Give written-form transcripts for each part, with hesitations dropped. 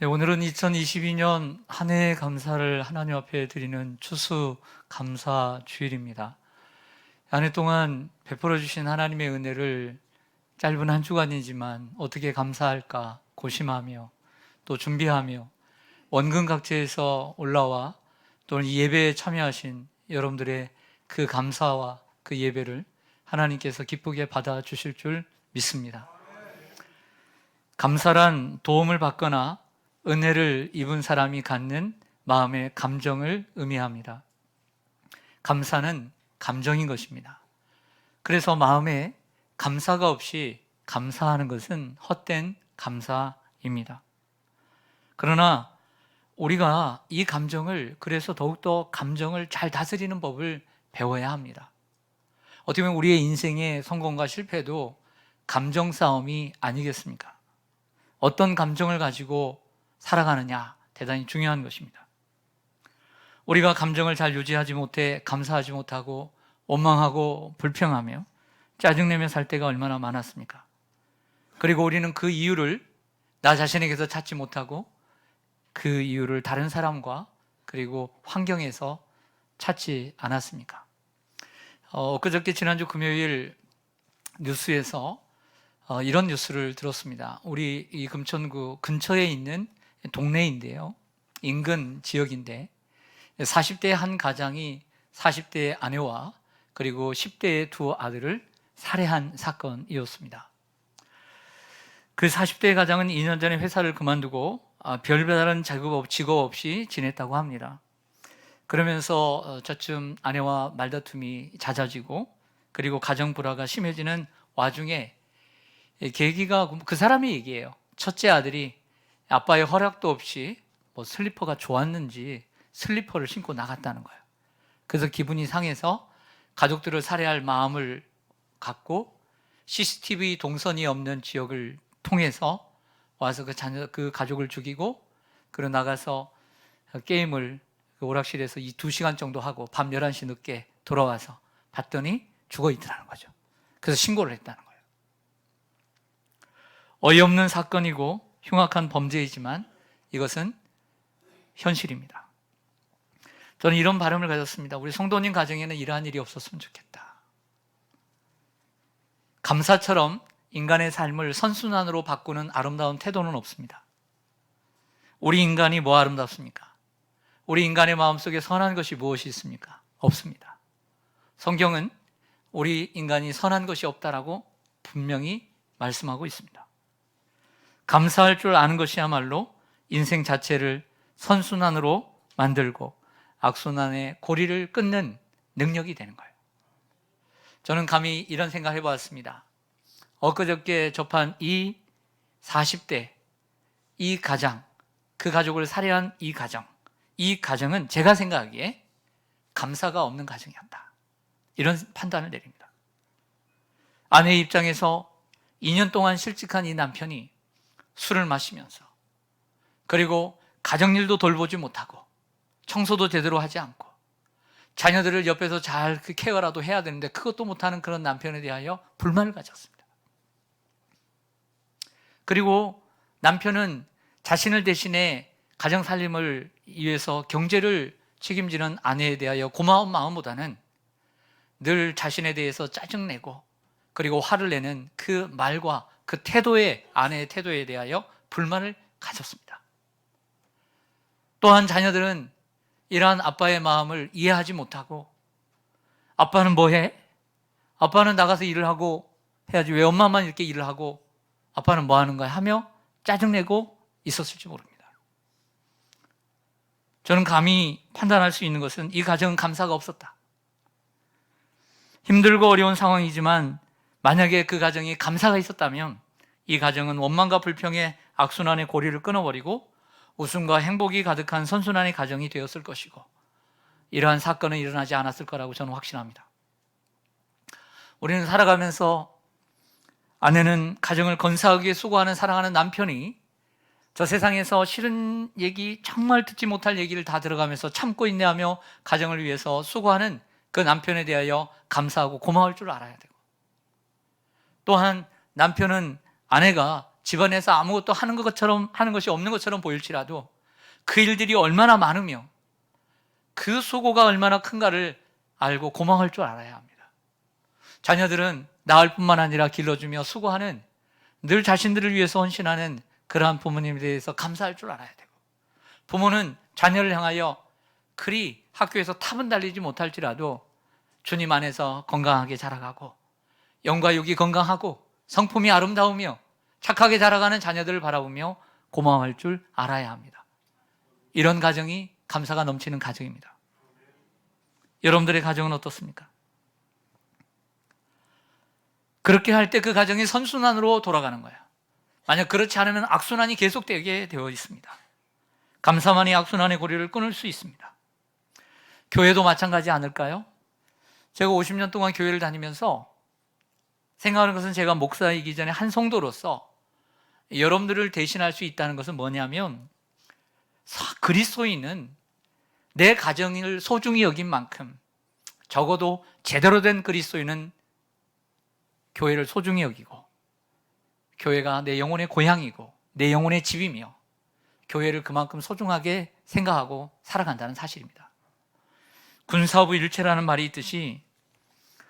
네, 오늘은 2022년 한 해의 감사를 하나님 앞에 드리는 추수감사 주일입니다. 한 해 동안 베풀어 주신 하나님의 은혜를 짧은 한 주간이지만 어떻게 감사할까 고심하며 또 준비하며 원근 각지에서 올라와 또는 이 예배에 참여하신 여러분들의 그 감사와 그 예배를 하나님께서 기쁘게 받아 주실 줄 믿습니다. 감사란 도움을 받거나 은혜를 입은 사람이 갖는 마음의 감정을 의미합니다. 감사는 감정인 것입니다. 그래서 마음에 감사가 없이 감사하는 것은 헛된 감사입니다. 그러나 우리가 이 감정을, 그래서 더욱더 감정을 잘 다스리는 법을 배워야 합니다. 어떻게 보면 우리의 인생의 성공과 실패도 감정 싸움이 아니겠습니까? 어떤 감정을 가지고 살아가느냐, 대단히 중요한 것입니다. 우리가 감정을 잘 유지하지 못해 감사하지 못하고 원망하고 불평하며 짜증내며 살 때가 얼마나 많았습니까? 그리고 우리는 그 이유를 나 자신에게서 찾지 못하고 그 이유를 다른 사람과 그리고 환경에서 찾지 않았습니까? 엊그저께 지난주 금요일 뉴스에서 이런 뉴스를 들었습니다. 우리 이 금천구 근처에 있는 동네인데요, 인근 지역인데 40대의 한 가장이 40대의 아내와 그리고 10대의 두 아들을 살해한 사건이었습니다. 그 40대의 가장은 2년 전에 회사를 그만두고 별다른 직업 없이 지냈다고 합니다. 그러면서 저쯤 아내와 말다툼이 잦아지고 그리고 가정 불화가 심해지는 와중에 계기가 그 사람의 얘기예요. 첫째 아들이 아빠의 허락도 없이 슬리퍼가 좋았는지 슬리퍼를 신고 나갔다는 거예요. 그래서 기분이 상해서 가족들을 살해할 마음을 갖고 CCTV 동선이 없는 지역을 통해서 와서 그 가족을 죽이고 그리고 나가서 게임을 그 오락실에서 2시간 정도 하고 밤 11시 늦게 돌아와서 봤더니 죽어 있더라는 거죠. 그래서 신고를 했다는 거예요. 어이없는 사건이고 흉악한 범죄이지만 이것은 현실입니다. 저는 이런 바람을 가졌습니다. 우리 성도님 가정에는 이러한 일이 없었으면 좋겠다. 감사처럼 인간의 삶을 선순환으로 바꾸는 아름다운 태도는 없습니다. 우리 인간이 뭐 아름답습니까? 우리 인간의 마음속에 선한 것이 무엇이 있습니까? 없습니다. 성경은 우리 인간이 선한 것이 없다라고 분명히 말씀하고 있습니다. 감사할 줄 아는 것이야말로 인생 자체를 선순환으로 만들고 악순환의 고리를 끊는 능력이 되는 거예요. 저는 감히 이런 생각을 해보았습니다. 엊그저께 접한 이 40대, 이 가장, 그 가족을 살해한 이 가정은 제가 생각하기에 감사가 없는 가정이었다. 이런 판단을 내립니다. 아내의 입장에서 2년 동안 실직한 이 남편이 술을 마시면서 그리고 가정일도 돌보지 못하고 청소도 제대로 하지 않고 자녀들을 옆에서 잘 케어라도 해야 되는데 그것도 못하는 그런 남편에 대하여 불만을 가졌습니다. 그리고 남편은 자신을 대신해 가정 살림을 위해서 경제를 책임지는 아내에 대하여 고마운 마음보다는 늘 자신에 대해서 짜증내고 그리고 화를 내는 그 말과 그 아내의 태도에 대하여 불만을 가졌습니다. 또한 자녀들은 이러한 아빠의 마음을 이해하지 못하고 아빠는 뭐 해? 아빠는 나가서 일을 하고 해야지 왜 엄마만 이렇게 일을 하고 아빠는 뭐 하는 거야? 하며 짜증내고 있었을지 모릅니다. 저는 감히 판단할 수 있는 것은 이 가정은 감사가 없었다. 힘들고 어려운 상황이지만 만약에 그 가정에 감사가 있었다면 이 가정은 원망과 불평의 악순환의 고리를 끊어버리고 웃음과 행복이 가득한 선순환의 가정이 되었을 것이고 이러한 사건은 일어나지 않았을 거라고 저는 확신합니다. 우리는 살아가면서 아내는 가정을 건사하기 위해 수고하는 사랑하는 남편이 저 세상에서 싫은 얘기, 정말 듣지 못할 얘기를 다 들어가면서 참고 인내하며 가정을 위해서 수고하는 그 남편에 대하여 감사하고 고마울 줄 알아야 되고, 또한 남편은 아내가 집안에서 아무것도 하는 것이 없는 것처럼 보일지라도 그 일들이 얼마나 많으며 그 수고가 얼마나 큰가를 알고 고마워할 줄 알아야 합니다. 자녀들은 낳을 뿐만 아니라 길러주며 수고하는, 늘 자신들을 위해서 헌신하는 그러한 부모님에 대해서 감사할 줄 알아야 되고, 부모는 자녀를 향하여 그리 학교에서 탑은 달리지 못할지라도 주님 안에서 건강하게 자라가고 영과 육이 건강하고 성품이 아름다우며 착하게 자라가는 자녀들을 바라보며 고마워할 줄 알아야 합니다. 이런 가정이 감사가 넘치는 가정입니다. 여러분들의 가정은 어떻습니까? 그렇게 할 때 그 가정이 선순환으로 돌아가는 거예요. 만약 그렇지 않으면 악순환이 계속되게 되어 있습니다. 감사만이 악순환의 고리를 끊을 수 있습니다. 교회도 마찬가지 않을까요? 제가 50년 동안 교회를 다니면서 생각하는 것은, 제가 목사이기 전에 한 성도로서 여러분들을 대신할 수 있다는 것은 뭐냐면, 그리스도인은 내 가정을 소중히 여긴 만큼 적어도 제대로 된 그리스도인은 교회를 소중히 여기고, 교회가 내 영혼의 고향이고 내 영혼의 집이며 교회를 그만큼 소중하게 생각하고 살아간다는 사실입니다. 군사부 일체라는 말이 있듯이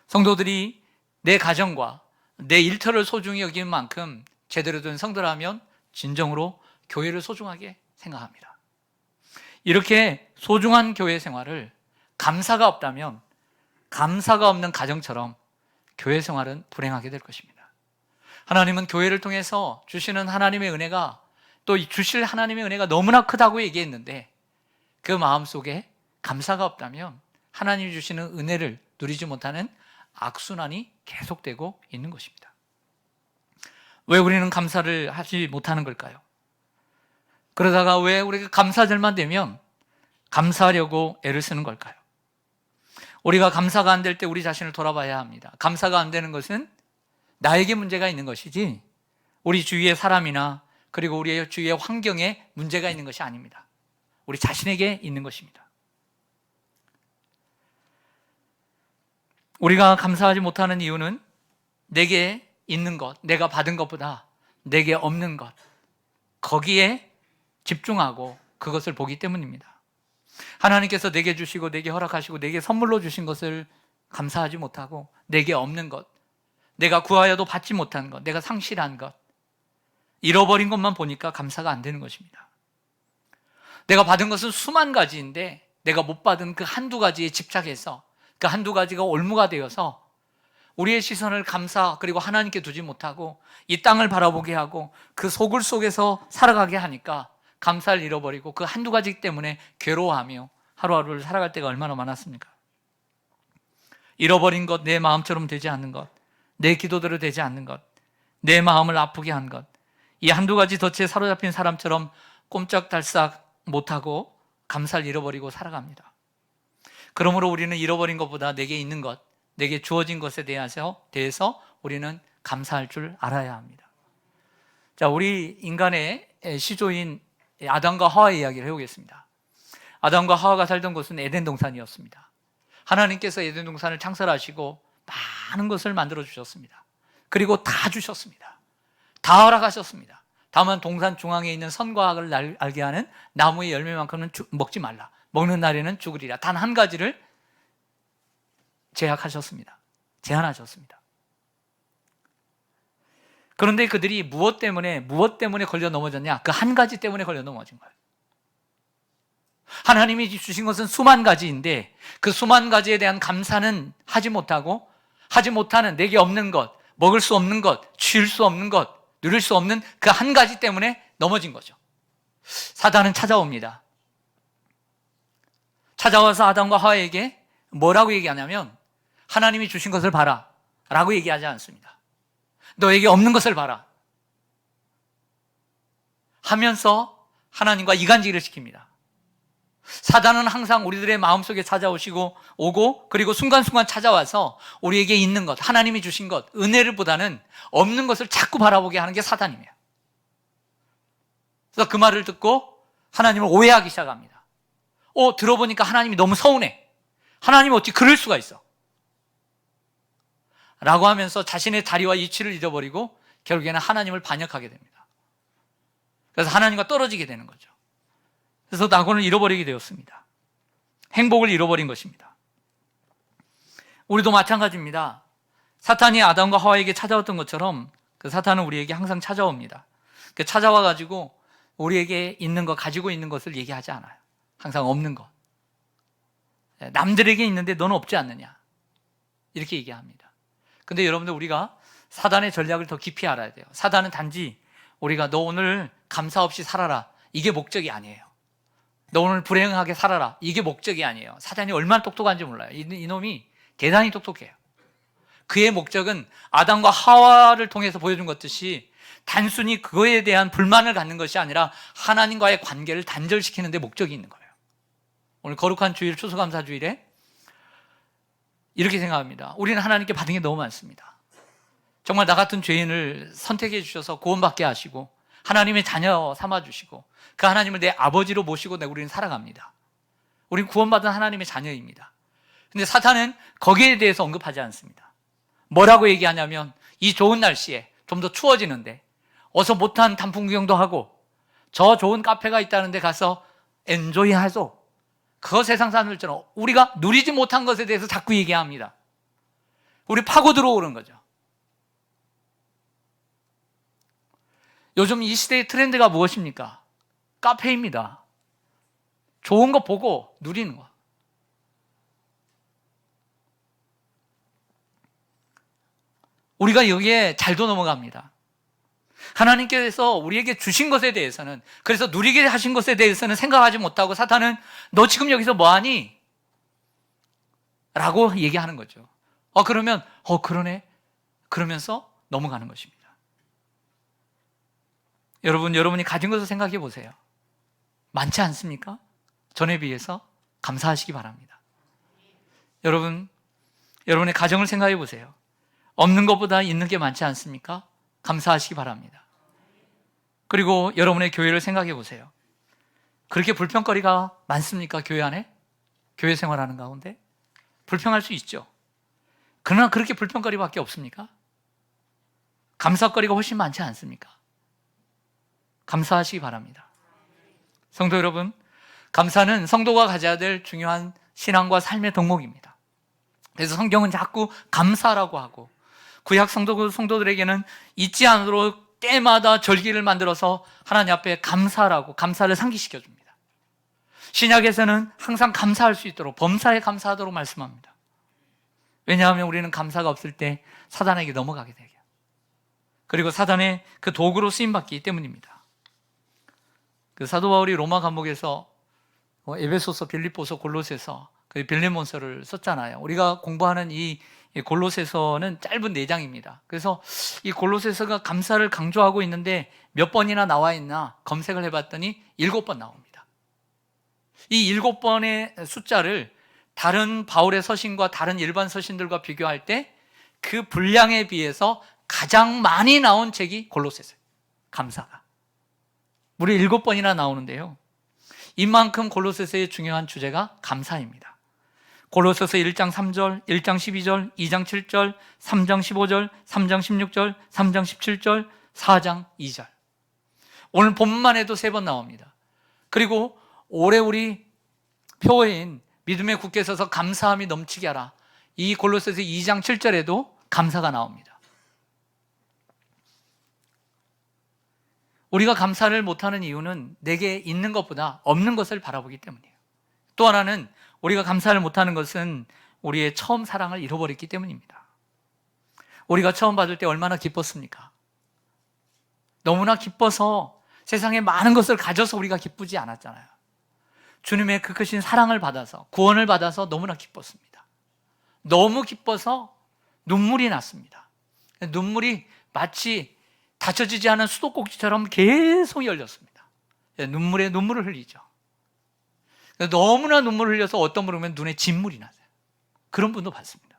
성도들이 내 가정과 내 일터를 소중히 여기는 만큼 제대로 된 성도라면 진정으로 교회를 소중하게 생각합니다. 이렇게 소중한 교회 생활을, 감사가 없다면 감사가 없는 가정처럼 교회 생활은 불행하게 될 것입니다. 하나님은 교회를 통해서 주시는 하나님의 은혜가, 또 주실 하나님의 은혜가 너무나 크다고 얘기했는데, 그 마음속에 감사가 없다면 하나님이 주시는 은혜를 누리지 못하는 악순환이 계속되고 있는 것입니다. 왜 우리는 감사를 하지 못하는 걸까요? 그러다가 왜 우리가 감사절만 되면 감사하려고 애를 쓰는 걸까요? 우리가 감사가 안 될 때 우리 자신을 돌아봐야 합니다. 감사가 안 되는 것은 나에게 문제가 있는 것이지 우리 주위의 사람이나 그리고 우리의 주위의 환경에 문제가 있는 것이 아닙니다. 우리 자신에게 있는 것입니다. 우리가 감사하지 못하는 이유는 내게 있는 것, 내가 받은 것보다 내게 없는 것, 거기에 집중하고 그것을 보기 때문입니다. 하나님께서 내게 주시고 내게 허락하시고 내게 선물로 주신 것을 감사하지 못하고, 내게 없는 것, 내가 구하여도 받지 못한 것, 내가 상실한 것, 잃어버린 것만 보니까 감사가 안 되는 것입니다. 내가 받은 것은 수만 가지인데 내가 못 받은 그 한두 가지에 집착해서 그 한두 가지가 올무가 되어서 우리의 시선을 감사 그리고 하나님께 두지 못하고 이 땅을 바라보게 하고 그 소굴 속에서 살아가게 하니까 감사를 잃어버리고 그 한두 가지 때문에 괴로워하며 하루하루를 살아갈 때가 얼마나 많았습니까? 잃어버린 것, 내 마음처럼 되지 않는 것, 내 기도대로 되지 않는 것, 내 마음을 아프게 한 것, 이 한두 가지 덫에 사로잡힌 사람처럼 꼼짝달싹 못하고 감사를 잃어버리고 살아갑니다. 그러므로 우리는 잃어버린 것보다 내게 있는 것, 내게 주어진 것에 대해서 우리는 감사할 줄 알아야 합니다. 자, 우리 인간의 시조인 아담과 하와의 이야기를 해보겠습니다. 아담과 하와가 살던 곳은 에덴 동산이었습니다. 하나님께서 에덴 동산을 창설하시고 많은 것을 만들어 주셨습니다. 그리고 다 주셨습니다. 다 허락하셨습니다. 다만 동산 중앙에 있는 선과 악을 알게 하는 나무의 열매만큼은 먹지 말라. 먹는 날에는 죽으리라. 단 한 가지를 제한하셨습니다. 그런데 그들이 무엇 때문에 걸려 넘어졌냐? 그 한 가지 때문에 걸려 넘어진 거예요. 하나님이 주신 것은 수만 가지인데 그 수만 가지에 대한 감사는 하지 못하고, 하지 못하는 내게 없는 것, 먹을 수 없는 것, 쉴 수 없는 것, 누릴 수 없는 그 한 가지 때문에 넘어진 거죠. 사단은 찾아옵니다. 찾아와서 아담과 하와에게 뭐라고 얘기하냐면, 하나님이 주신 것을 봐라 라고 얘기하지 않습니다. 너에게 없는 것을 봐라 하면서 하나님과 이간질을 시킵니다. 사단은 항상 우리들의 마음속에 찾아오시고 그리고 순간순간 찾아와서 우리에게 있는 것, 하나님이 주신 것, 은혜를 보다는 없는 것을 자꾸 바라보게 하는 게 사단이에요. 그래서 그 말을 듣고 하나님을 오해하기 시작합니다. 들어보니까 하나님이 너무 서운해. 하나님이 어떻게 그럴 수가 있어? 라고 하면서 자신의 자리와 이치를 잃어버리고 결국에는 하나님을 반역하게 됩니다. 그래서 하나님과 떨어지게 되는 거죠. 그래서 낙원을 잃어버리게 되었습니다. 행복을 잃어버린 것입니다. 우리도 마찬가지입니다. 사탄이 아담과 하와에게 찾아왔던 것처럼 그 사탄은 우리에게 항상 찾아옵니다. 찾아와 가지고 우리에게 있는 것, 가지고 있는 것을 얘기하지 않아요. 항상 없는 것. 남들에게 있는데 너는 없지 않느냐, 이렇게 얘기합니다. 근데 여러분들, 우리가 사단의 전략을 더 깊이 알아야 돼요. 사단은 단지 우리가 너 오늘 감사 없이 살아라, 이게 목적이 아니에요. 너 오늘 불행하게 살아라, 이게 목적이 아니에요. 사단이 얼마나 똑똑한지 몰라요. 이놈이 대단히 똑똑해요. 그의 목적은 아담과 하와를 통해서 보여준 것듯이 단순히 그거에 대한 불만을 갖는 것이 아니라 하나님과의 관계를 단절시키는 데 목적이 있는 거예요. 오늘 거룩한 주일, 추수감사주일에 이렇게 생각합니다. 우리는 하나님께 받은 게 너무 많습니다. 정말 나 같은 죄인을 선택해 주셔서 구원받게 하시고 하나님의 자녀 삼아주시고 그 하나님을 내 아버지로 모시고 우리는 살아갑니다. 우리는 구원받은 하나님의 자녀입니다. 근데 사탄은 거기에 대해서 언급하지 않습니다. 뭐라고 얘기하냐면, 이 좋은 날씨에 좀 더 추워지는데 어서 못한 단풍 구경도 하고 저 좋은 카페가 있다는 데 가서 엔조이 하소. 그거 세상 사람들처럼 우리가 누리지 못한 것에 대해서 자꾸 얘기합니다. 우리 파고 들어오는 거죠. 요즘 이 시대의 트렌드가 무엇입니까? 카페입니다. 좋은 거 보고 누리는 거. 우리가 여기에 잘도 넘어갑니다. 하나님께서 우리에게 주신 것에 대해서는, 그래서 누리게 하신 것에 대해서는 생각하지 못하고 사탄은 너 지금 여기서 뭐하니? 라고 얘기하는 거죠. 그러면 그러네, 그러면서 넘어가는 것입니다. 여러분이 가진 것을 생각해 보세요. 많지 않습니까? 전에 비해서 감사하시기 바랍니다. 여러분의 가정을 생각해 보세요. 없는 것보다 있는 게 많지 않습니까? 감사하시기 바랍니다. 그리고 여러분의 교회를 생각해 보세요. 그렇게 불평거리가 많습니까? 교회 안에? 교회 생활하는 가운데? 불평할 수 있죠. 그러나 그렇게 불평거리밖에 없습니까? 감사거리가 훨씬 많지 않습니까? 감사하시기 바랍니다. 성도 여러분, 감사는 성도가 가져야 될 중요한 신앙과 삶의 덕목입니다. 그래서 성경은 자꾸 감사라고 하고, 구약 성도들에게는 잊지 않도록 때마다 절기를 만들어서 하나님 앞에 감사를 상기시켜 줍니다. 신약에서는 항상 감사할 수 있도록, 범사에 감사하도록 말씀합니다. 왜냐하면 우리는 감사가 없을 때 사단에게 넘어가게 되죠. 그리고 사단의 그 도구로 쓰임받기 때문입니다. 그 사도 바울이 로마 감옥에서 에베소서, 빌립보서, 골로새서, 그 빌레몬서를 썼잖아요. 우리가 공부하는 이 골로새서는 짧은 4장입니다. 그래서 이 골로새서가 감사를 강조하고 있는데 몇 번이나 나와 있나 검색을 해봤더니 7번 나옵니다. 이 7번의 숫자를 다른 바울의 서신과 다른 일반 서신들과 비교할 때 그 분량에 비해서 가장 많이 나온 책이 골로새서예요. 감사가 무려 7번이나 나오는데요, 이만큼 골로새서의 중요한 주제가 감사입니다. 골로새서 1장 3절, 1장 12절, 2장 7절, 3장 15절, 3장 16절, 3장 17절, 4장 2절. 오늘 본문만 해도 3번 나옵니다. 그리고 올해 우리 표어인 믿음에 굳게 서서 감사함이 넘치게 하라, 이 골로새서 2장 7절에도 감사가 나옵니다. 우리가 감사를 못하는 이유는 내게 있는 것보다 없는 것을 바라보기 때문이에요. 또 하나는 우리가 감사를 못하는 것은 우리의 처음 사랑을 잃어버렸기 때문입니다. 우리가 처음 받을 때 얼마나 기뻤습니까? 너무나 기뻐서 세상에 많은 것을 가져서 우리가 기쁘지 않았잖아요. 주님의 그 크신 사랑을 받아서, 구원을 받아서 너무나 기뻤습니다. 너무 기뻐서 눈물이 났습니다. 눈물이 마치 닫혀지지 않은 수도꼭지처럼 계속 열렸습니다. 눈물에 눈물을 흘리죠. 너무나 눈물을 흘려서 어떤 분을 보면 눈에 진물이 나세요. 그런 분도 봤습니다.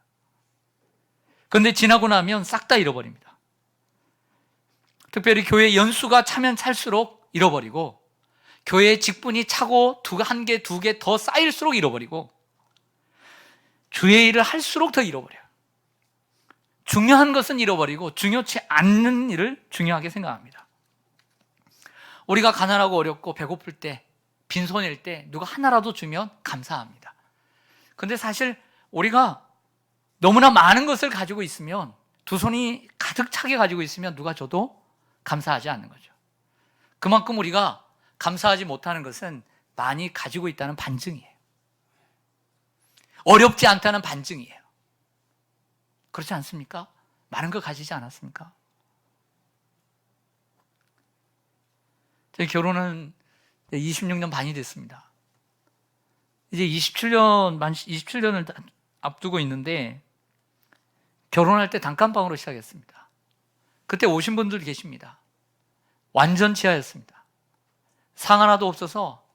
그런데 지나고 나면 싹 다 잃어버립니다. 특별히 교회 연수가 차면 찰수록 잃어버리고, 교회의 직분이 차고 한 개, 2개 더 쌓일수록 잃어버리고, 주의 일을 할수록 더 잃어버려요. 중요한 것은 잃어버리고 중요치 않는 일을 중요하게 생각합니다. 우리가 가난하고 어렵고 배고플 때, 빈손일 때 누가 하나라도 주면 감사합니다. 근데 사실 우리가 너무나 많은 것을 가지고 있으면, 두 손이 가득 차게 가지고 있으면 누가 줘도 감사하지 않는 거죠. 그만큼 우리가 감사하지 못하는 것은 많이 가지고 있다는 반증이에요. 어렵지 않다는 반증이에요. 그렇지 않습니까? 많은 걸 가지지 않았습니까? 저희 결혼은 26년 반이 됐습니다. 이제 27년을 앞두고 있는데, 결혼할 때 단칸방으로 시작했습니다. 그때 오신 분들 계십니다. 완전 지하였습니다. 상 하나도 없어서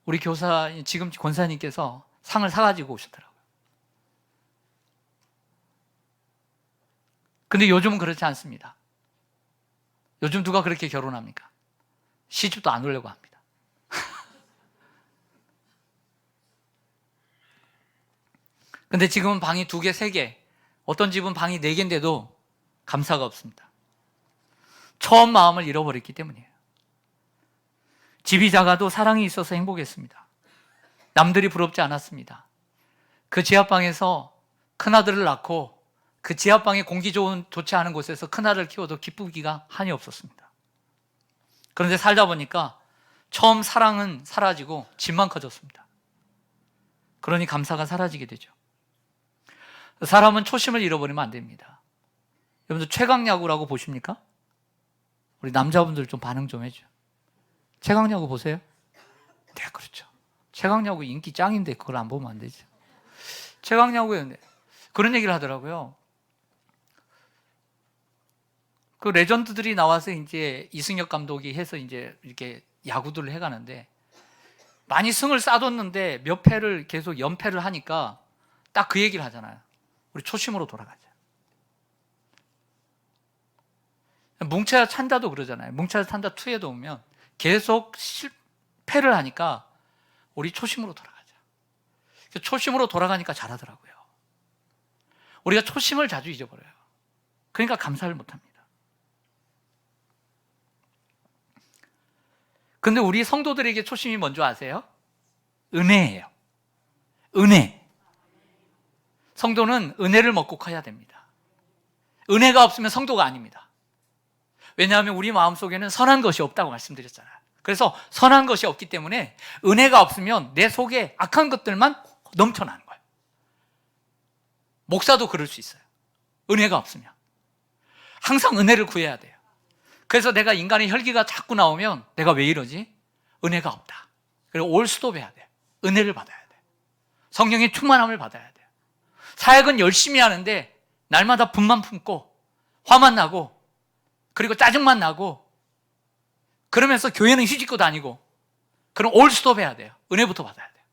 우리 교사, 지금 권사님께서 상을 사가지고 오셨더라고요. 근데 요즘은 그렇지 않습니다. 요즘 누가 그렇게 결혼합니까? 시집도 안 오려고 합니다. 근데 지금은 방이 2개, 3개, 어떤 집은 방이 4개인데도 감사가 없습니다. 처음 마음을 잃어버렸기 때문이에요. 집이 작아도 사랑이 있어서 행복했습니다. 남들이 부럽지 않았습니다. 그 지하방에서 큰아들을 낳고 그 지하방에 공기 좋지 않은 곳에서 큰아들을 키워도 기쁘기가 한이 없었습니다. 그런데 살다 보니까 처음 사랑은 사라지고 집만 커졌습니다. 그러니 감사가 사라지게 되죠. 사람은 초심을 잃어버리면 안 됩니다. 여러분들 최강야구라고 보십니까? 우리 남자분들 좀 반응 좀 해줘. 최강야구 보세요? 네, 그렇죠. 최강야구 인기 짱인데 그걸 안 보면 안 되죠. 최강야구에 그런 얘기를 하더라고요. 그 레전드들이 나와서 이제 이승엽 감독이 해서 이제 이렇게 야구들을 해가는데, 많이 승을 쌓았는데 몇 패를 계속 연패를 하니까 딱 그 얘기를 하잖아요. 우리 초심으로 돌아가자. 뭉쳐야 찬다도 그러잖아요. 뭉쳐야 찬다 2에도 오면 계속 실패를 하니까 우리 초심으로 돌아가자. 초심으로 돌아가니까 잘하더라고요. 우리가 초심을 자주 잊어버려요. 그러니까 감사를 못합니다. 근데 우리 성도들에게 초심이 뭔지 아세요? 은혜예요. 은혜. 성도는 은혜를 먹고 커야 됩니다. 은혜가 없으면 성도가 아닙니다. 왜냐하면 우리 마음속에는 선한 것이 없다고 말씀드렸잖아요. 그래서 선한 것이 없기 때문에 은혜가 없으면 내 속에 악한 것들만 넘쳐나는 거예요. 목사도 그럴 수 있어요. 은혜가 없으면. 항상 은혜를 구해야 돼요. 그래서 내가 인간의 혈기가 자꾸 나오면 내가 왜 이러지? 은혜가 없다. 그리고 올 스톱해야 돼요. 은혜를 받아야 돼요. 성령의 충만함을 받아야 돼요. 사역은 열심히 하는데 날마다 분만 품고 화만 나고 그리고 짜증만 나고 그러면서 교회는 휘짓고 다니고, 그럼 올 스톱해야 돼요. 은혜부터 받아야 돼요.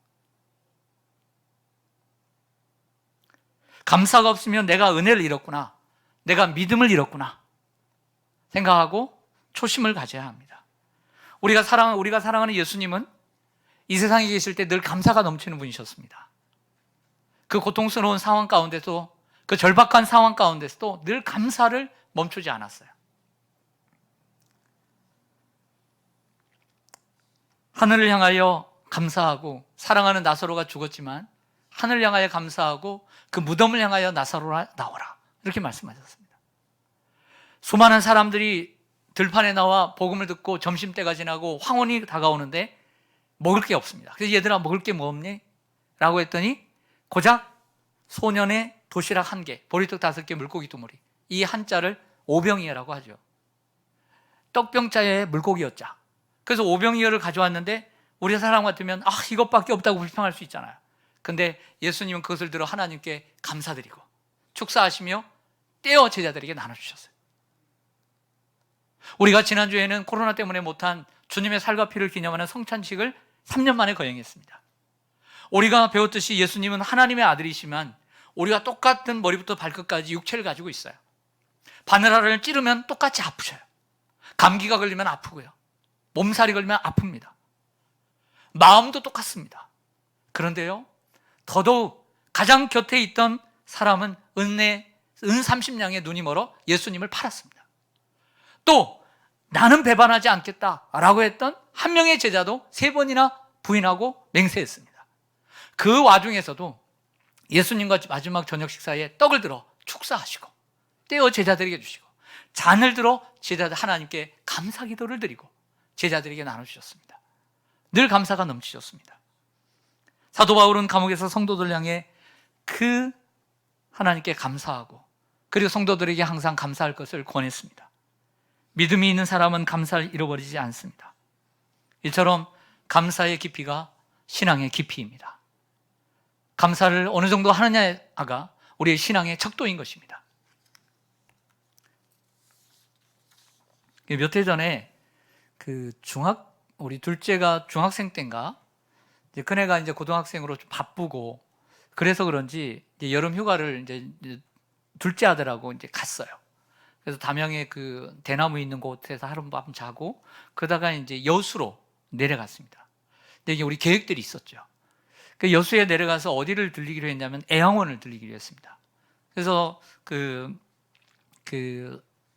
감사가 없으면 내가 은혜를 잃었구나, 내가 믿음을 잃었구나 생각하고 초심을 가져야 합니다. 우리가 사랑하는 예수님은 이 세상에 계실 때 늘 감사가 넘치는 분이셨습니다. 그 고통스러운 상황 가운데서, 그 절박한 상황 가운데서도 늘 감사를 멈추지 않았어요. 하늘을 향하여 감사하고, 사랑하는 나사로가 죽었지만 하늘을 향하여 감사하고 그 무덤을 향하여 나사로라 나오라, 이렇게 말씀하셨습니다. 수많은 사람들이 들판에 나와 복음을 듣고 점심때가 지나고 황혼이 다가오는데 먹을 게 없습니다. 그래서 얘들아, 먹을 게 뭐 없니? 라고 했더니 고작 소년의 도시락 1개, 보리떡 5개, 물고기 2무리, 이 한자를 오병이어라고 하죠. 떡병자에 물고기였자. 그래서 오병이어를 가져왔는데 우리 사람 같으면 이것밖에 없다고 불평할 수 있잖아요. 근데 예수님은 그것을 들어 하나님께 감사드리고 축사하시며 떼어 제자들에게 나눠주셨어요. 우리가 지난주에는 코로나 때문에 못한 주님의 살과 피를 기념하는 성찬식을 3년 만에 거행했습니다. 우리가 배웠듯이 예수님은 하나님의 아들이시만 우리가 똑같은 머리부터 발끝까지 육체를 가지고 있어요. 바늘알을 찌르면 똑같이 아프셔요. 감기가 걸리면 아프고요, 몸살이 걸리면 아픕니다. 마음도 똑같습니다. 그런데요, 더더욱 가장 곁에 있던 사람은 은 30냥에 눈이 멀어 예수님을 팔았습니다. 또 나는 배반하지 않겠다라고 했던 한 명의 제자도 3번이나 부인하고 맹세했습니다. 그 와중에서도 예수님과 마지막 저녁 식사에 떡을 들어 축사하시고 떼어 제자들에게 주시고 잔을 들어 제자들 하나님께 감사 기도를 드리고 제자들에게 나눠주셨습니다. 늘 감사가 넘치셨습니다. 사도 바울은 감옥에서 성도들 향해 그 하나님께 감사하고 그리고 성도들에게 항상 감사할 것을 권했습니다. 믿음이 있는 사람은 감사를 잃어버리지 않습니다. 이처럼 감사의 깊이가 신앙의 깊이입니다. 감사를 어느 정도 하느냐가 우리의 신앙의 척도인 것입니다. 몇 해 전에 우리 둘째가 중학생 때인가, 이제 큰애가 이제 고등학생으로 좀 바쁘고 그래서 그런지 이제 여름 휴가를 이제 둘째 아들하고 이제 갔어요. 그래서 담양에 그 대나무 있는 곳에서 하룻밤 자고 그러다가 이제 여수로 내려갔습니다. 근데 이게 우리 계획들이 있었죠. 그 여수에 내려가서 어디를 들리기로 했냐면 애양원을 들리기로 했습니다. 그래서 그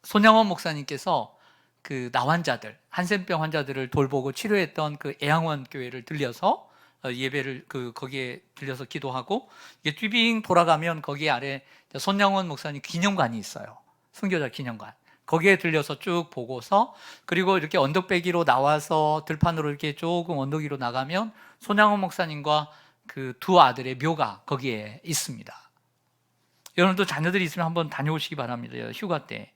손양원 목사님께서 그 나환자들, 한센병 환자들을 돌보고 치료했던 그 애양원 교회를 들려서 예배를 거기에 들려서 기도하고 이게 튜빙 돌아가면 거기 아래 손양원 목사님 기념관이 있어요. 선교자 기념관. 거기에 들려서 쭉 보고서 그리고 이렇게 언덕배기로 나와서 들판으로 이렇게 조금 언덕 위로 나가면 손양원 목사님과 그 두 아들의 묘가 거기에 있습니다. 여러분도 자녀들이 있으면 한번 다녀오시기 바랍니다. 휴가 때.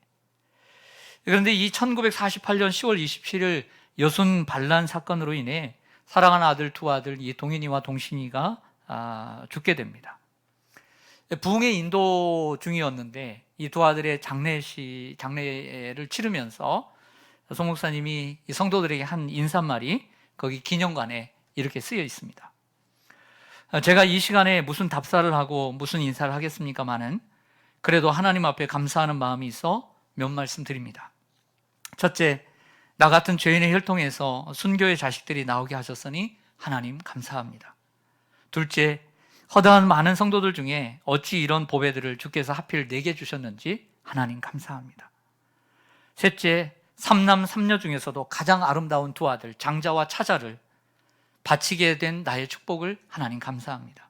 그런데 이 1948년 10월 27일 여순 반란 사건으로 인해 사랑하는 아들 두 아들 이 동인이와 동신이가 죽게 됩니다. 부흥의 인도 중이었는데 이 두 아들의 장례를 치르면서 송 목사님이 이 성도들에게 한 인사말이 거기 기념관에 이렇게 쓰여 있습니다. 제가 이 시간에 무슨 답사를 하고 무슨 인사를 하겠습니까마는 그래도 하나님 앞에 감사하는 마음이 있어 몇 말씀 드립니다. 첫째, 나 같은 죄인의 혈통에서 순교의 자식들이 나오게 하셨으니 하나님 감사합니다. 둘째, 허다한 많은 성도들 중에 어찌 이런 보배들을 주께서 하필 내게 주셨는지 하나님 감사합니다. 셋째, 삼남 삼녀 중에서도 가장 아름다운 두 아들 장자와 차자를 바치게 된 나의 축복을 하나님 감사합니다.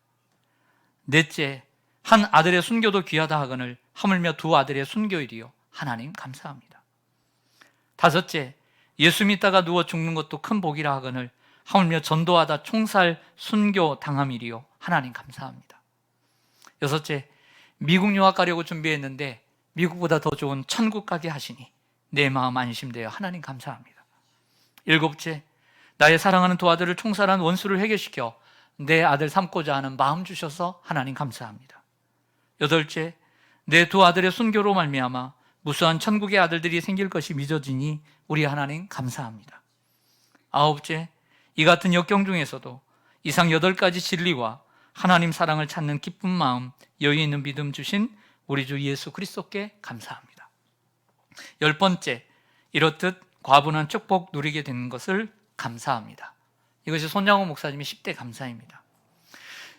넷째, 한 아들의 순교도 귀하다 하거늘 하물며 두 아들의 순교일이요 하나님 감사합니다. 다섯째, 예수 믿다가 누워 죽는 것도 큰 복이라 하거늘 하물며 전도하다 총살 순교 당함이리요 하나님 감사합니다. 여섯째, 미국 유학 가려고 준비했는데 미국보다 더 좋은 천국 가게 하시니 내 마음 안심되어 하나님 감사합니다. 일곱째, 나의 사랑하는 두 아들을 총살한 원수를 회개시켜 내 아들 삼고자 하는 마음 주셔서 하나님 감사합니다. 여덟째, 내 두 아들의 순교로 말미암아 무수한 천국의 아들들이 생길 것이 믿어지니 우리 하나님 감사합니다. 아홉째, 이 같은 역경 중에서도 이상 8가지 진리와 하나님 사랑을 찾는 기쁜 마음, 여유 있는 믿음 주신 우리 주 예수 그리스도께 감사합니다. 10번째, 이렇듯 과분한 축복 누리게 되는 것을 감사합니다. 이것이 손양호 목사님의 10대 감사입니다.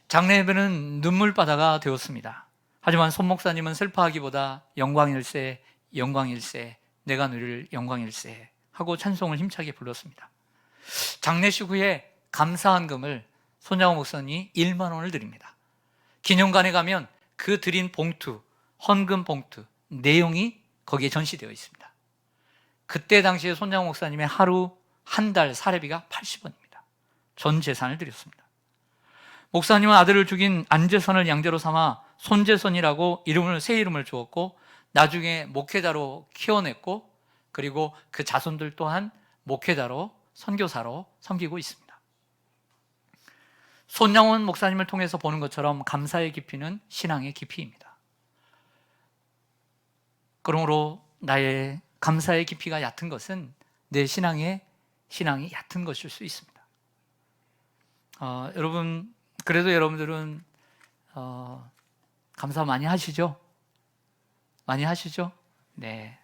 장례 예배는 눈물바다가 되었습니다. 하지만 손 목사님은 슬퍼하기보다 영광일세, 영광일세, 내가 누릴 영광일세 하고 찬송을 힘차게 불렀습니다. 장례식 후에 감사한 금을 손양호 목사님이 1만 원을 드립니다. 기념관에 가면 그 드린 봉투, 헌금 봉투 내용이 거기에 전시되어 있습니다. 그때 당시에 손양호 목사님의 하루 한 달 사례비가 80원입니다. 전 재산을 드렸습니다. 목사님은 아들을 죽인 안재선을 양자로 삼아 손재선이라고 새 이름을 주었고 나중에 목회자로 키워냈고 그리고 그 자손들 또한 목회자로 선교사로 섬기고 있습니다. 손양원 목사님을 통해서 보는 것처럼 감사의 깊이는 신앙의 깊이입니다. 그러므로 나의 감사의 깊이가 얕은 것은 내 신앙이 얕은 것일 수 있습니다. 여러분, 그래도 여러분들은 감사 많이 하시죠? 많이 하시죠? 네.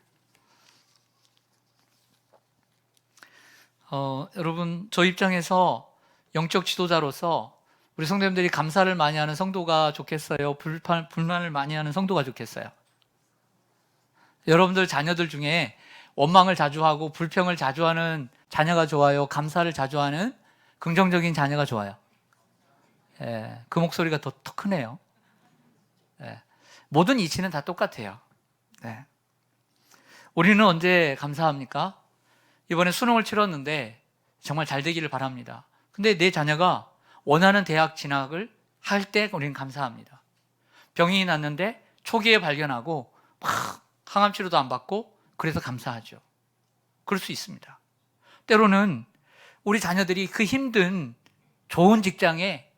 여러분, 저 입장에서 영적 지도자로서 우리 성도님들이 감사를 많이 하는 성도가 좋겠어요? 불만을 많이 하는 성도가 좋겠어요? 여러분들 자녀들 중에 원망을 자주 하고 불평을 자주 하는 자녀가 좋아요? 감사를 자주 하는 긍정적인 자녀가 좋아요? 예, 그 목소리가 더 크네요. 예, 모든 이치는 다 똑같아요. 예. 우리는 언제 감사합니까? 이번에 수능을 치렀는데 정말 잘 되기를 바랍니다. 근데 내 자녀가 원하는 대학 진학을 할 때 우리는 감사합니다. 병이 났는데 초기에 발견하고 막 항암 치료도 안 받고 그래서 감사하죠. 그럴 수 있습니다. 때로는 우리 자녀들이 그 힘든 좋은 직장에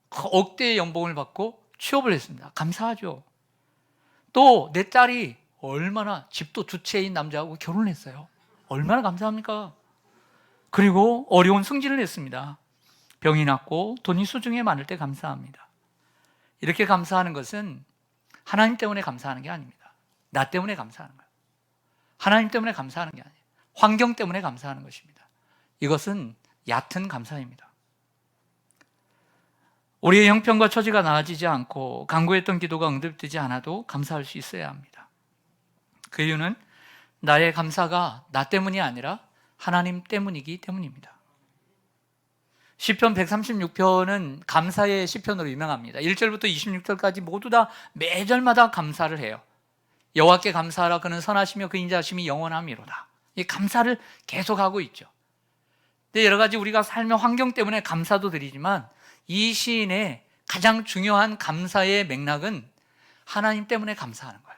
억대의 연봉을 받고 취업을 했습니다. 감사하죠. 또 내 딸이 얼마나 집도 두 채인 남자하고 결혼을 했어요. 얼마나 감사합니까? 그리고 어려운 승진을 했습니다. 병이 났고 돈이 수중에 많을 때 감사합니다. 이렇게 감사하는 것은 하나님 때문에 감사하는 게 아닙니다. 나 때문에 감사하는 거예요. 하나님 때문에 감사하는 게 아니에요. 환경 때문에 감사하는 것입니다. 이것은 얕은 감사입니다. 우리의 형편과 처지가 나아지지 않고 간구했던 기도가 응답되지 않아도 감사할 수 있어야 합니다. 그 이유는 나의 감사가 나 때문이 아니라 하나님 때문이기 때문입니다. 시편 136편은 감사의 시편으로 유명합니다. 1절부터 26절까지 모두 다 매절마다 감사를 해요. 여호와께 감사하라. 그는 선하시며 그 인자하심이 영원함이로다. 이 감사를 계속하고 있죠. 근데 여러 가지 우리가 삶의 환경 때문에 감사도 드리지만 이 시인의 가장 중요한 감사의 맥락은 하나님 때문에 감사하는 거예요.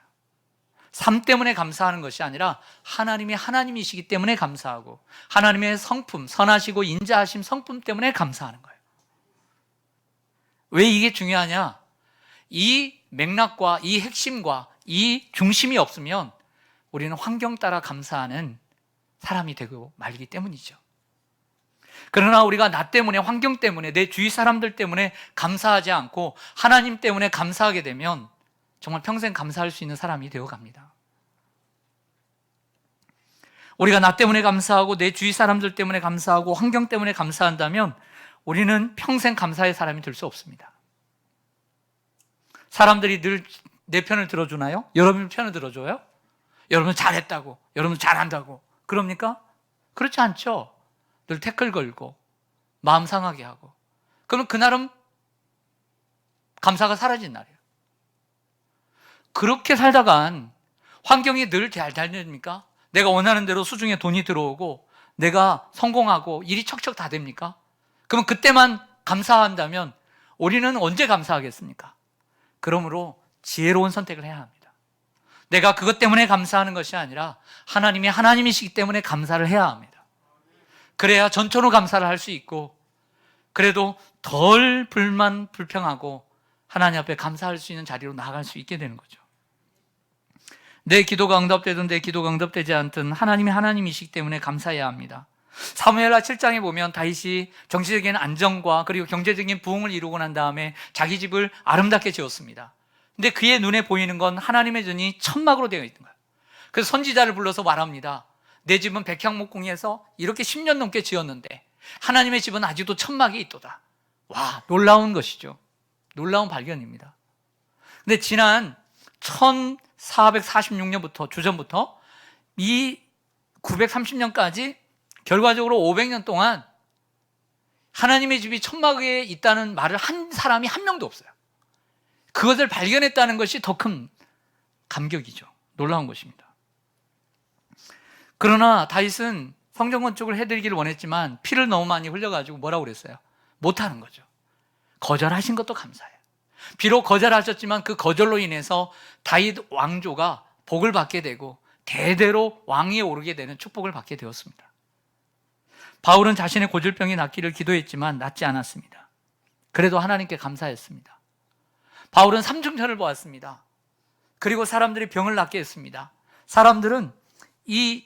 삶 때문에 감사하는 것이 아니라 하나님이 하나님이시기 때문에 감사하고 하나님의 성품, 선하시고 인자하심 성품 때문에 감사하는 거예요. 왜 이게 중요하냐? 이 맥락과 이 핵심과 이 중심이 없으면 우리는 환경 따라 감사하는 사람이 되고 말기 때문이죠. 그러나 우리가 나 때문에, 환경 때문에, 내 주위 사람들 때문에 감사하지 않고 하나님 때문에 감사하게 되면 정말 평생 감사할 수 있는 사람이 되어갑니다. 우리가 나 때문에 감사하고 내 주위 사람들 때문에 감사하고 환경 때문에 감사한다면 우리는 평생 감사의 사람이 될 수 없습니다. 사람들이 늘 내 편을 들어주나요? 여러분 편을 들어줘요? 여러분 잘했다고, 여러분 잘한다고 그럽니까? 그렇지 않죠. 늘 태클 걸고 마음 상하게 하고, 그러면 그날은 감사가 사라진 날이에요. 그렇게 살다간 환경이 늘 잘 됩니까? 내가 원하는 대로 수중에 돈이 들어오고 내가 성공하고 일이 척척 다 됩니까? 그러면 그때만 감사한다면 우리는 언제 감사하겠습니까? 그러므로 지혜로운 선택을 해야 합니다. 내가 그것 때문에 감사하는 것이 아니라 하나님이 하나님이시기 때문에 감사를 해야 합니다. 그래야 전천후 감사를 할 수 있고, 그래도 덜 불평하고 하나님 앞에 감사할 수 있는 자리로 나아갈 수 있게 되는 거죠. 내 기도가 응답되든 내 기도가 응답되지 않든 하나님이 하나님이시기 때문에 감사해야 합니다. 사무엘하 7장에 보면 다윗이 정치적인 안정과 그리고 경제적인 부흥을 이루고 난 다음에 자기 집을 아름답게 지었습니다. 근데 그의 눈에 보이는 건 하나님의 전이 천막으로 되어 있는 거예요. 그래서 선지자를 불러서 말합니다. 내 집은 백향목궁에서 이렇게 10년 넘게 지었는데 하나님의 집은 아직도 천막이 있도다. 와, 놀라운 것이죠. 놀라운 발견입니다. 근데 지난 1446년부터, 주전부터 이 930년까지 결과적으로 500년 동안 하나님의 집이 천막에 있다는 말을 한 사람이 한 명도 없어요. 그것을 발견했다는 것이 더 큰 감격이죠. 놀라운 것입니다. 그러나 다윗은 성전 건축을 해드리기를 원했지만 피를 너무 많이 흘려가지고 뭐라고 그랬어요? 못하는 거죠. 거절하신 것도 감사해요. 비록 거절하셨지만 그 거절로 인해서 다윗 왕조가 복을 받게 되고 대대로 왕위에 오르게 되는 축복을 받게 되었습니다. 바울은 자신의 고질병이 낫기를 기도했지만 낫지 않았습니다. 그래도 하나님께 감사했습니다. 바울은 삼중천을 보았습니다. 그리고 사람들이 병을 낫게 했습니다. 사람들은 이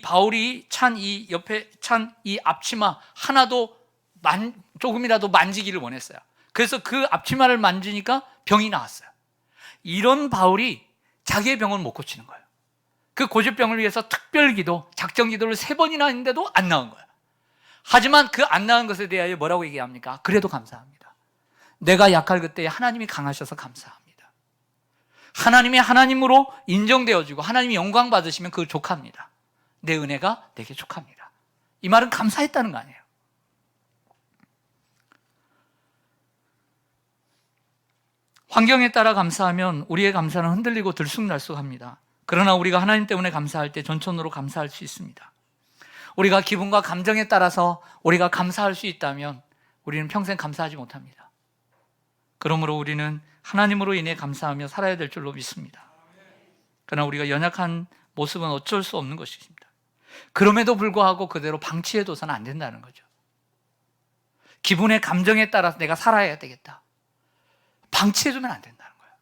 바울이 찬 이 옆에 찬 이 앞치마 하나도 조금이라도 만지기를 원했어요. 그래서 그 앞치마를 만지니까 병이 나았어요. 이런 바울이 자기의 병을 못 고치는 거예요. 그 고질병을 위해서 특별 기도, 작정 기도를 3번이나 했는데도 안 나은 거예요. 하지만 그 안 나은 것에 대하여 뭐라고 얘기합니까? 그래도 감사합니다. 내가 약할 그때 하나님이 강하셔서 감사합니다. 하나님이 하나님으로 인정되어지고 하나님이 영광 받으시면 그걸 족합니다. 내 은혜가 내게 족합니다. 이 말은 감사했다는 거 아니에요. 환경에 따라 감사하면 우리의 감사는 흔들리고 들쑥날쑥합니다. 그러나 우리가 하나님 때문에 감사할 때 전천후로 감사할 수 있습니다. 우리가 기분과 감정에 따라서 우리가 감사할 수 있다면 우리는 평생 감사하지 못합니다. 그러므로 우리는 하나님으로 인해 감사하며 살아야 될 줄로 믿습니다. 그러나 우리가 연약한 모습은 어쩔 수 없는 것입니다. 그럼에도 불구하고 그대로 방치해둬서는 안 된다는 거죠. 기분의 감정에 따라서 내가 살아야 되겠다. 방치해두면 안 된다는 거예요.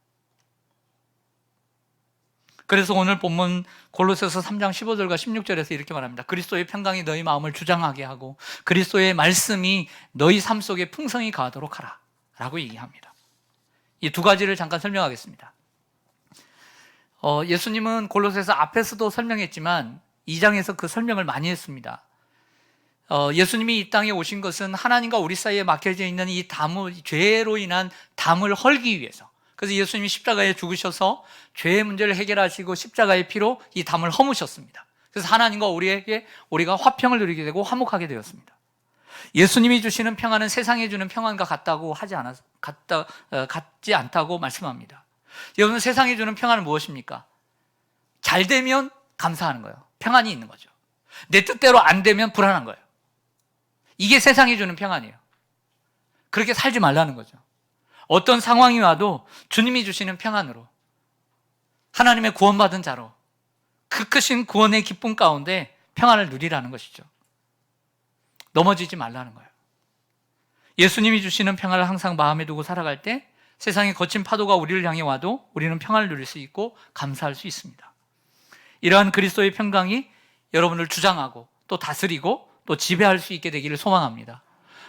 그래서 오늘 본문 골로새서 3장 15절과 16절에서 이렇게 말합니다. 그리스도의 평강이 너희 마음을 주장하게 하고 그리스도의 말씀이 너희 삶 속에 풍성히 가도록 하라 라고 얘기합니다. 이 두 가지를 잠깐 설명하겠습니다. 예수님은 골로새서 앞에서도 설명했지만 2장에서 그 설명을 많이 했습니다. 예수님이 이 땅에 오신 것은 하나님과 우리 사이에 막혀져 있는 이 죄로 인한 담을 헐기 위해서, 그래서 예수님이 십자가에 죽으셔서 죄의 문제를 해결하시고 십자가의 피로 이 담을 허무셨습니다. 그래서 하나님과 우리가 화평을 누리게 되고 화목하게 되었습니다. 예수님이 주시는 평안은 세상에 주는 평안과 같지 않다고 말씀합니다. 여러분, 세상에 주는 평안은 무엇입니까? 잘 되면 감사하는 거예요. 평안이 있는 거죠. 내 뜻대로 안 되면 불안한 거예요. 이게 세상이 주는 평안이에요. 그렇게 살지 말라는 거죠. 어떤 상황이 와도 주님이 주시는 평안으로, 하나님의 구원받은 자로 그 크신 구원의 기쁨 가운데 평안을 누리라는 것이죠. 넘어지지 말라는 거예요. 예수님이 주시는 평안을 항상 마음에 두고 살아갈 때 세상의 거친 파도가 우리를 향해 와도 우리는 평안을 누릴 수 있고 감사할 수 있습니다. 이러한 그리스도의 평강이 여러분을 주장하고 또 다스리고 또 지배할 수 있게 되기를 소망합니다.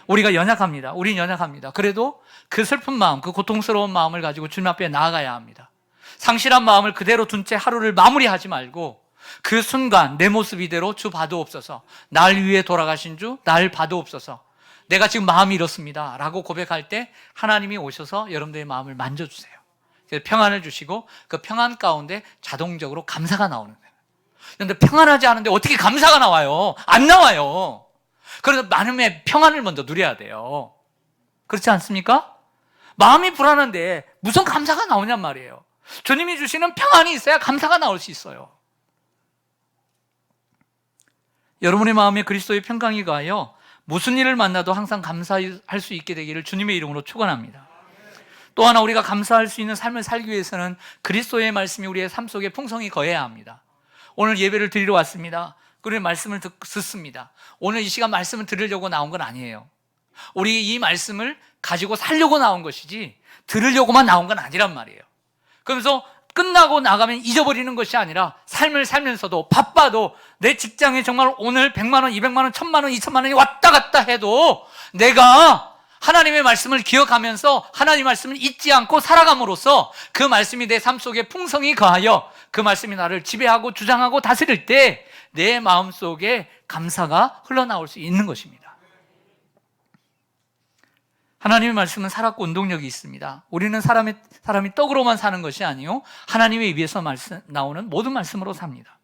우리가 연약합니다. 우린 연약합니다. 그래도 그 슬픈 마음, 그 고통스러운 마음을 가지고 주님 앞에 나아가야 합니다. 상실한 마음을 그대로 둔 채 하루를 마무리하지 말고 그 순간 내 모습 이대로 주 봐도옵소서, 날 위해 돌아가신 주 날 봐도옵소서, 내가 지금 마음이 이렇습니다 라고 고백할 때 하나님이 오셔서 여러분들의 마음을 만져주세요. 그래서 평안을 주시고 그 평안 가운데 자동적으로 감사가 나오는 거예요. 그런데 평안하지 않은데 어떻게 감사가 나와요? 안 나와요. 그래서 마음의 평안을 먼저 누려야 돼요. 그렇지 않습니까? 마음이 불안한데 무슨 감사가 나오냔 말이에요. 주님이 주시는 평안이 있어야 감사가 나올 수 있어요. 여러분의 마음에 그리스도의 평강이 가하여 무슨 일을 만나도 항상 감사할 수 있게 되기를 주님의 이름으로 축원합니다. 또 하나, 우리가 감사할 수 있는 삶을 살기 위해서는 그리스도의 말씀이 우리의 삶 속에 풍성히 거해야 합니다. 오늘 예배를 드리러 왔습니다. 그리고 말씀을 듣습니다. 오늘 이 시간 말씀을 들으려고 나온 건 아니에요. 우리 이 말씀을 가지고 살려고 나온 것이지 들으려고만 나온 건 아니란 말이에요. 그러면서 끝나고 나가면 잊어버리는 것이 아니라 삶을 살면서도 바빠도 내 직장에 정말 오늘 100만 원, 200만 원, 1000만 원, 2000만 원이 왔다 갔다 해도 내가 하나님의 말씀을 기억하면서 하나님의 말씀을 잊지 않고 살아감으로써 그 말씀이 내 삶 속에 풍성히 거하여 그 말씀이 나를 지배하고 주장하고 다스릴 때 내 마음속에 감사가 흘러나올 수 있는 것입니다. 하나님의 말씀은 살았고 운동력이 있습니다. 우리는 사람이 떡으로만 사는 것이 아니요 하나님의 입에서 나오는 모든 말씀으로 삽니다.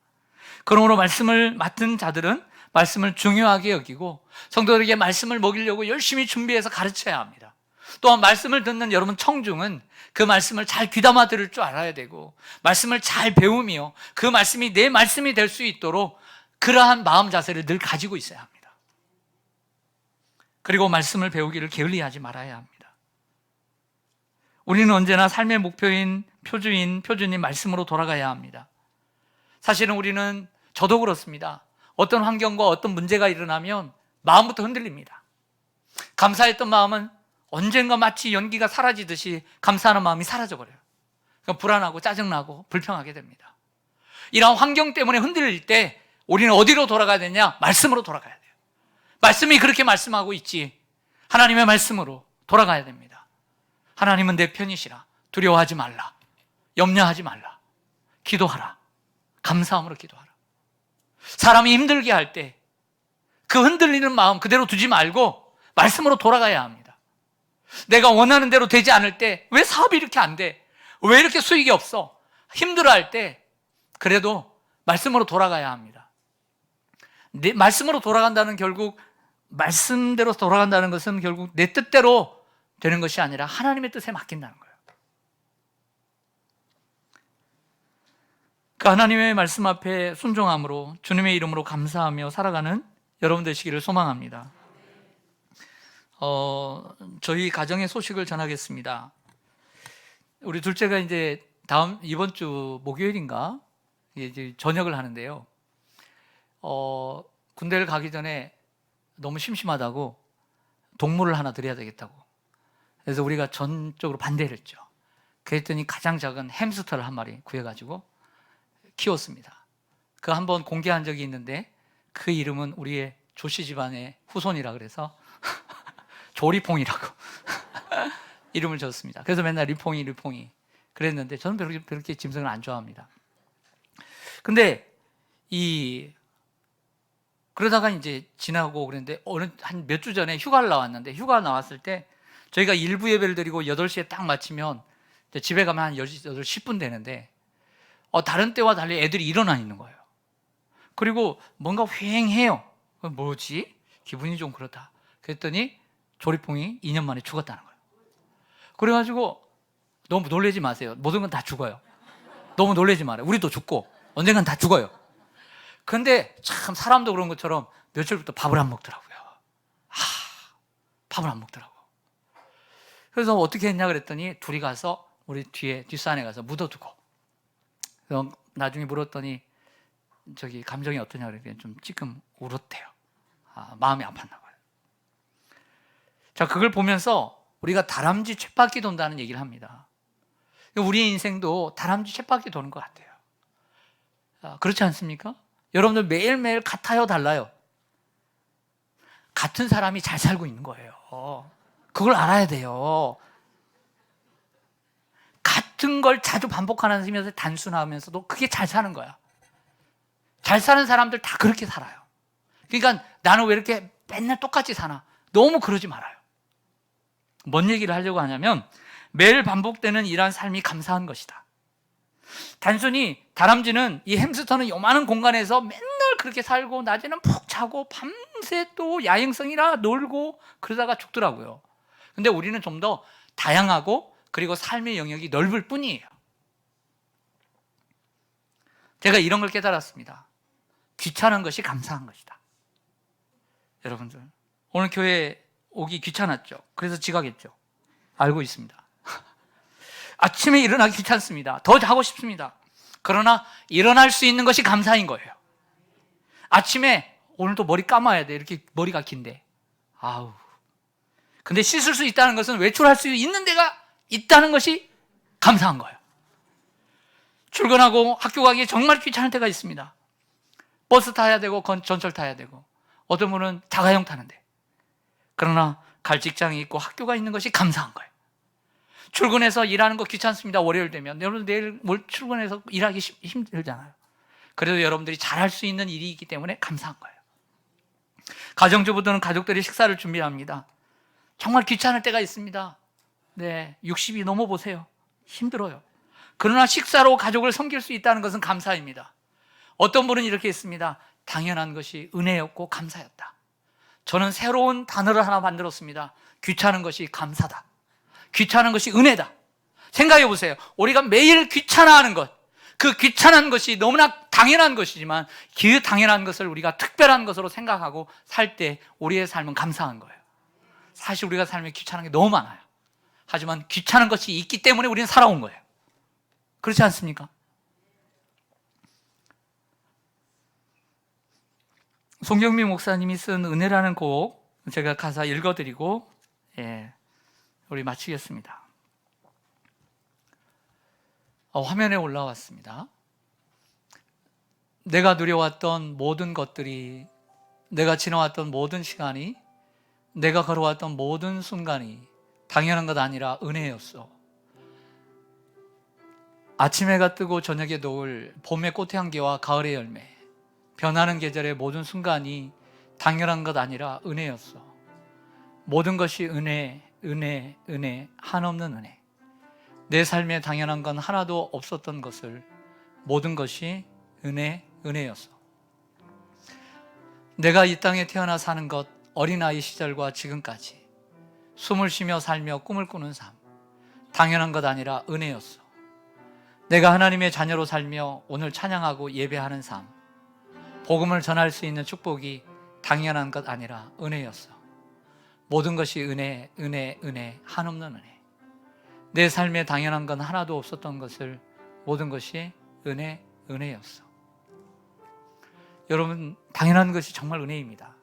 그러므로 말씀을 맡은 자들은 말씀을 중요하게 여기고 성도들에게 말씀을 먹이려고 열심히 준비해서 가르쳐야 합니다. 또한 말씀을 듣는 여러분 청중은 그 말씀을 잘 귀담아 들을 줄 알아야 되고 말씀을 잘 배우며 그 말씀이 내 말씀이 될 수 있도록 그러한 마음 자세를 늘 가지고 있어야 합니다. 그리고 말씀을 배우기를 게을리하지 말아야 합니다. 우리는 언제나 삶의 목표인 표준인 말씀으로 돌아가야 합니다. 사실은 우리는, 저도 그렇습니다. 어떤 환경과 어떤 문제가 일어나면 마음부터 흔들립니다. 감사했던 마음은 언젠가 마치 연기가 사라지듯이 감사하는 마음이 사라져버려요. 그러니까 불안하고 짜증나고 불평하게 됩니다. 이런 환경 때문에 흔들릴 때 우리는 어디로 돌아가야 되냐? 말씀으로 돌아가야 돼요. 말씀이 그렇게 말씀하고 있지. 하나님의 말씀으로 돌아가야 됩니다. 하나님은 내 편이시라. 두려워하지 말라. 염려하지 말라. 기도하라. 감사함으로 기도하라. 사람이 힘들게 할 때 그 흔들리는 마음 그대로 두지 말고 말씀으로 돌아가야 합니다. 내가 원하는 대로 되지 않을 때, 왜 사업이 이렇게 안 돼? 왜 이렇게 수익이 없어? 힘들어할 때 그래도 말씀으로 돌아가야 합니다. 내 말씀으로 돌아간다는 결국 말씀대로 돌아간다는 것은 결국 내 뜻대로 되는 것이 아니라 하나님의 뜻에 맡긴다는 거예요. 그 하나님의 말씀 앞에 순종함으로 주님의 이름으로 감사하며 살아가는 여러분 되시기를 소망합니다. 저희 가정의 소식을 전하겠습니다. 우리 둘째가 이제 이번 주 목요일인가 이제 전역을 하는데요. 군대를 가기 전에 너무 심심하다고 동물을 하나 드려야 되겠다고. 그래서 우리가 전적으로 반대를 했죠. 그랬더니 가장 작은 햄스터를 한 마리 구해가지고 키웠습니다. 그 한번 공개한 적이 있는데 그 이름은 우리의 조씨 집안의 후손이라 그래서 조리퐁이라고 이름을 줬습니다. 그래서 맨날 리퐁이 그랬는데 저는 그렇게 짐승을 안 좋아합니다. 근데 그러다가 이제 지나고 그랬는데 한 몇 주 전에 휴가를 나왔는데 휴가 나왔을 때 저희가 일부 예배를 드리고 8시에 딱 마치면 집에 가면 한 8시 10분 되는데 다른 때와 달리 애들이 일어나 있는 거예요. 그리고 뭔가 휑해요. 뭐지? 기분이 좀 그렇다. 그랬더니 조리퐁이 2년 만에 죽었다는 거예요. 그래가지고 너무 놀라지 마세요. 모든 건 다 죽어요. 너무 놀라지 말아요. 우리도 죽고 언젠간 다 죽어요. 그런데 참 사람도 그런 것처럼 며칠부터 밥을 안 먹더라고요. 밥을 안 먹더라고. 그래서 어떻게 했냐 그랬더니 둘이 가서 우리 뒷산에 가서 묻어두고, 그래서 나중에 물었더니 감정이 어떠냐 그랬더니 좀 찌끔 울었대요. 마음이 아팠나 봐요. 자, 그걸 보면서 우리가 다람쥐 쳇바퀴 돈다는 얘기를 합니다. 우리의 인생도 다람쥐 쳇바퀴 도는 것 같아요. 그렇지 않습니까? 여러분들 매일매일 같아요, 달라요? 같은 사람이 잘 살고 있는 거예요. 그걸 알아야 돼요. 같은 걸 자주 반복하면서 단순하면서도 그게 잘 사는 거야. 잘 사는 사람들 다 그렇게 살아요. 그러니까 나는 왜 이렇게 맨날 똑같이 사나? 너무 그러지 말아요. 뭔 얘기를 하려고 하냐면 매일 반복되는 이러한 삶이 감사한 것이다. 단순히 다람쥐는, 이 햄스터는 요만한 공간에서 맨날 그렇게 살고 낮에는 푹 자고 밤새 또 야행성이라 놀고 그러다가 죽더라고요. 근데 우리는 좀 더 다양하고 그리고 삶의 영역이 넓을 뿐이에요. 제가 이런 걸 깨달았습니다. 귀찮은 것이 감사한 것이다. 여러분들, 오늘 교회 오기 귀찮았죠? 그래서 지각했죠? 알고 있습니다. 아침에 일어나기 귀찮습니다. 더 자고 싶습니다. 그러나 일어날 수 있는 것이 감사인 거예요. 아침에 오늘도 머리 감아야 돼. 이렇게 머리가 긴데. 근데 씻을 수 있다는 것은 외출할 수 있는 데가 있다는 것이 감사한 거예요. 출근하고 학교 가기 정말 귀찮을 때가 있습니다. 버스 타야 되고 전철 타야 되고 어떤 분은 자가용 타는데, 그러나 갈 직장이 있고 학교가 있는 것이 감사한 거예요. 출근해서 일하는 거 귀찮습니다. 월요일 되면. 여러분 내일 출근해서 일하기 힘들잖아요. 그래도 여러분들이 잘할 수 있는 일이 있기 때문에 감사한 거예요. 가정주부들은 가족들이 식사를 준비합니다. 정말 귀찮을 때가 있습니다. 60이 넘어보세요. 힘들어요. 그러나 식사로 가족을 섬길 수 있다는 것은 감사입니다. 어떤 분은 이렇게 했습니다. 당연한 것이 은혜였고 감사였다. 저는 새로운 단어를 하나 만들었습니다. 귀찮은 것이 감사다. 귀찮은 것이 은혜다. 생각해 보세요. 우리가 매일 귀찮아하는 것, 그 귀찮은 것이 너무나 당연한 것이지만 그 당연한 것을 우리가 특별한 것으로 생각하고 살 때 우리의 삶은 감사한 거예요. 사실 우리가 삶에 귀찮은 게 너무 많아요. 하지만 귀찮은 것이 있기 때문에 우리는 살아온 거예요. 그렇지 않습니까? 송경미 목사님이 쓴 은혜라는 곡 제가 가사 읽어드리고 우리 마치겠습니다. 화면에 올라왔습니다. 내가 누려왔던 모든 것들이, 내가 지나왔던 모든 시간이, 내가 걸어왔던 모든 순간이 당연한 것 아니라 은혜였어. 아침 해가 뜨고 저녁에 노을, 봄의 꽃향기와 가을의 열매, 변하는 계절의 모든 순간이 당연한 것 아니라 은혜였어. 모든 것이 은혜, 은혜, 은혜, 한없는 은혜. 내 삶에 당연한 건 하나도 없었던 것을 모든 것이 은혜, 은혜였어. 내가 이 땅에 태어나 사는 것, 어린아이 시절과 지금까지 숨을 쉬며 살며 꿈을 꾸는 삶, 당연한 것 아니라 은혜였어. 내가 하나님의 자녀로 살며 오늘 찬양하고 예배하는 삶, 복음을 전할 수 있는 축복이 당연한 것 아니라 은혜였어. 모든 것이 은혜, 은혜, 은혜, 한없는 은혜. 내 삶에 당연한 건 하나도 없었던 것을 모든 것이 은혜, 은혜였어. 여러분, 당연한 것이 정말 은혜입니다.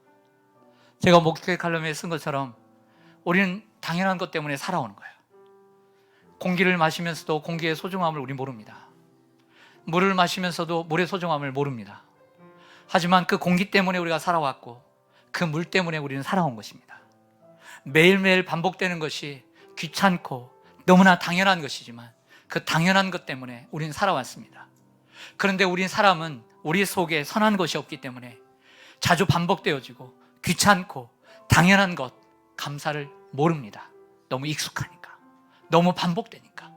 제가 목회 칼럼에 쓴 것처럼 우리는 당연한 것 때문에 살아오는 거예요. 공기를 마시면서도 공기의 소중함을 우리 모릅니다. 물을 마시면서도 물의 소중함을 모릅니다. 하지만 그 공기 때문에 우리가 살아왔고 그 물 때문에 우리는 살아온 것입니다. 매일매일 반복되는 것이 귀찮고 너무나 당연한 것이지만 그 당연한 것 때문에 우리는 살아왔습니다. 그런데 우리 사람은 우리 속에 선한 것이 없기 때문에 자주 반복되어지고 귀찮고 당연한 것, 감사를 모릅니다. 너무 익숙하니까, 너무 반복되니까.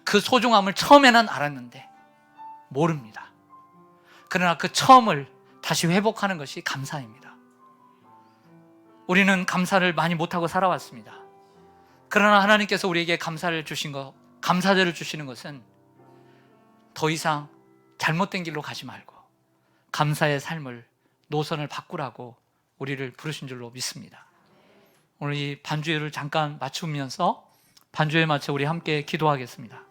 그 소중함을 처음에는 알았는데 모릅니다. 그러나 그 처음을 다시 회복하는 것이 감사입니다. 우리는 감사를 많이 못하고 살아왔습니다. 그러나 하나님께서 우리에게 감사를 주신 것, 감사절을 주시는 것은 더 이상 잘못된 길로 가지 말고 감사의 삶을, 노선을 바꾸라고 우리를 부르신 줄로 믿습니다. 오늘 이 반주회를 잠깐 맞추면서 반주회에 맞춰 우리 함께 기도하겠습니다.